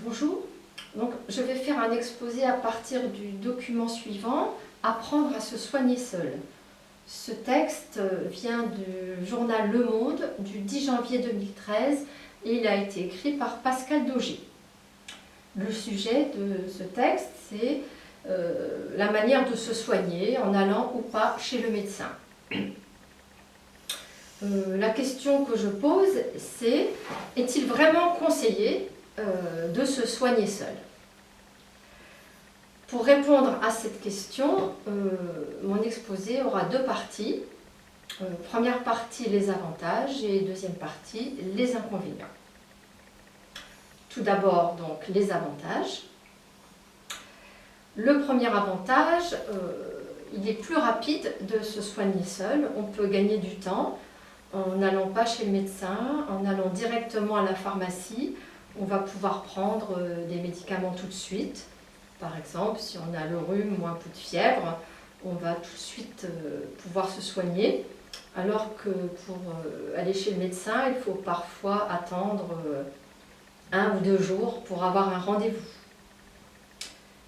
Bonjour, donc je vais faire un exposé à partir du document suivant, Apprendre à se soigner seul. Ce texte vient du journal Le Monde du 10 janvier 2013 et il a été écrit par Pascal Dauger. Le sujet de ce texte, c'est la manière de se soigner en allant ou pas chez le médecin. La question que je pose, c'est: est-il vraiment conseillé de se soigner seul? Pour répondre à cette question, mon exposé aura deux parties. Première partie, les avantages, et deuxième partie, les inconvénients. Tout d'abord, donc, les avantages. Le premier avantage, il est plus rapide de se soigner seul. On peut gagner du temps en n'allant pas chez le médecin, en allant directement à la pharmacie. On va pouvoir prendre des médicaments tout de suite. Par exemple, si on a le rhume ou un peu de fièvre, on va tout de suite pouvoir se soigner. Alors que pour aller chez le médecin, il faut parfois attendre 1 ou 2 jours pour avoir un rendez-vous.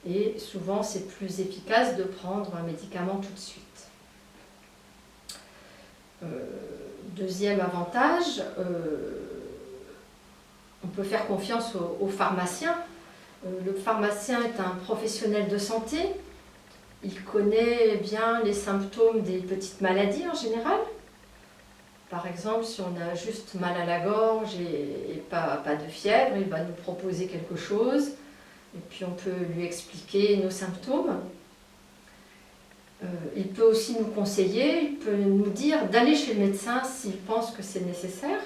Et souvent, c'est plus efficace de prendre un médicament tout de suite. Deuxième avantage, on peut faire confiance au pharmacien. Le pharmacien est un professionnel de santé. Il connaît bien les symptômes des petites maladies en général. Par exemple, si on a juste mal à la gorge et pas de fièvre, il va nous proposer quelque chose. Et puis on peut lui expliquer nos symptômes. Il peut aussi nous conseiller, il peut nous dire d'aller chez le médecin s'il pense que c'est nécessaire.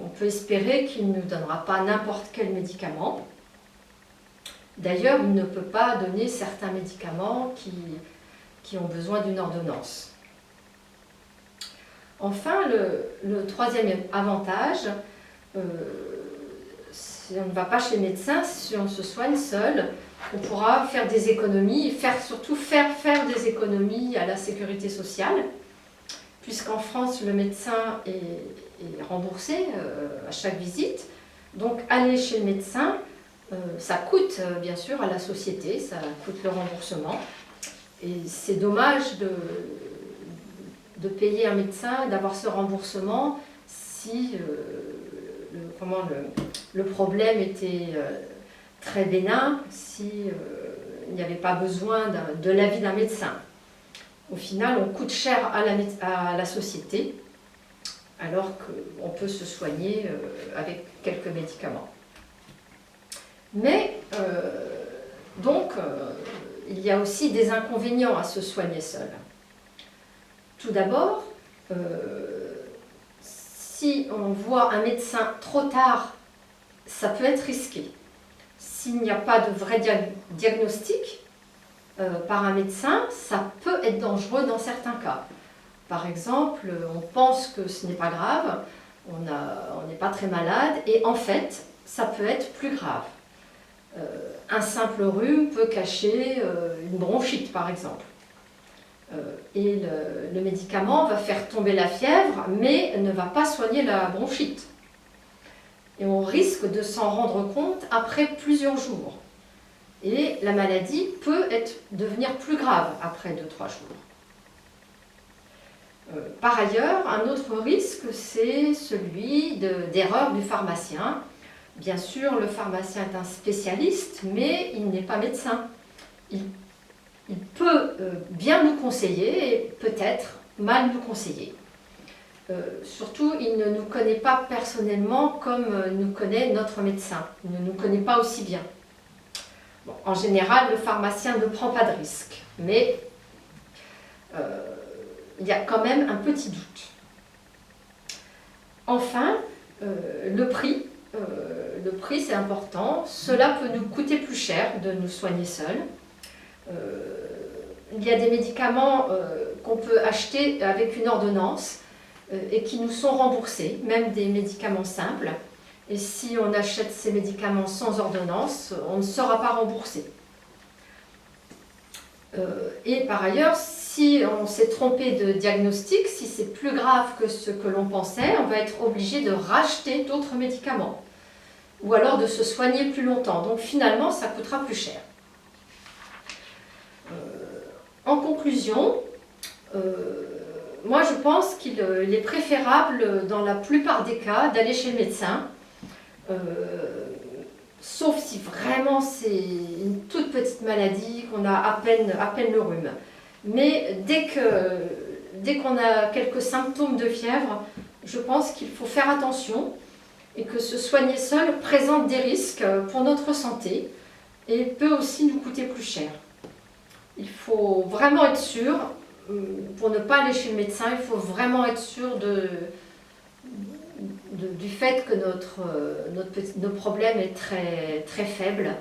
On peut espérer qu'il ne nous donnera pas n'importe quel médicament. D'ailleurs, il ne peut pas donner certains médicaments qui ont besoin d'une ordonnance. Enfin, le troisième avantage, si on ne va pas chez le médecin, si on se soigne seul, on pourra faire des économies, surtout faire des économies à la sécurité sociale, puisqu'en France, le médecin est remboursé à chaque visite. Donc, aller chez le médecin, ça coûte bien sûr à la société, ça coûte le remboursement. Et c'est dommage de payer un médecin, d'avoir ce remboursement si le problème était très bénin, s'il n'y avait pas besoin de l'avis d'un médecin. Au final, on coûte cher à la société, alors qu'on peut se soigner avec quelques médicaments. Mais, il y a aussi des inconvénients à se soigner seul. Tout d'abord, si on voit un médecin trop tard, ça peut être risqué. S'il n'y a pas de vrai diagnostic par un médecin, ça peut être dangereux dans certains cas. Par exemple, on pense que ce n'est pas grave, on n'est pas très malade, et en fait, ça peut être plus grave. Un simple rhume peut cacher une bronchite, par exemple. Et le médicament va faire tomber la fièvre, mais ne va pas soigner la bronchite. Et on risque de s'en rendre compte après plusieurs jours. Et la maladie peut devenir plus grave après 2-3 jours. Par ailleurs, un autre risque, c'est celui d'erreur du pharmacien. Bien sûr, le pharmacien est un spécialiste, mais il n'est pas médecin. Il peut bien nous conseiller et peut-être mal nous conseiller. Surtout, il ne nous connaît pas personnellement comme nous connaît notre médecin. Il ne nous connaît pas aussi bien. Bon, en général, le pharmacien ne prend pas de risque, mais il y a quand même un petit doute. Enfin, le prix. Le prix, c'est important. Cela peut nous coûter plus cher de nous soigner seuls. Il y a des médicaments qu'on peut acheter avec une ordonnance et qui nous sont remboursés, même des médicaments simples. Et si on achète ces médicaments sans ordonnance, on ne sera pas remboursé. Et par ailleurs, si on s'est trompé de diagnostic, si c'est plus grave que ce que l'on pensait, on va être obligé de racheter d'autres médicaments. ou alors de se soigner plus longtemps. Donc finalement, ça coûtera plus cher. En conclusion, moi je pense qu'il est préférable dans la plupart des cas d'aller chez le médecin, sauf si vraiment c'est une toute petite maladie, qu'on a à peine le rhume. Mais dès qu'on a quelques symptômes de fièvre, je pense qu'il faut faire attention et que se soigner seul présente des risques pour notre santé et peut aussi nous coûter plus cher. Il faut vraiment être sûr, pour ne pas aller chez le médecin, il faut vraiment être sûr du fait que nos problème est très, très faible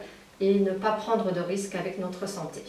et ne pas prendre de risques avec notre santé.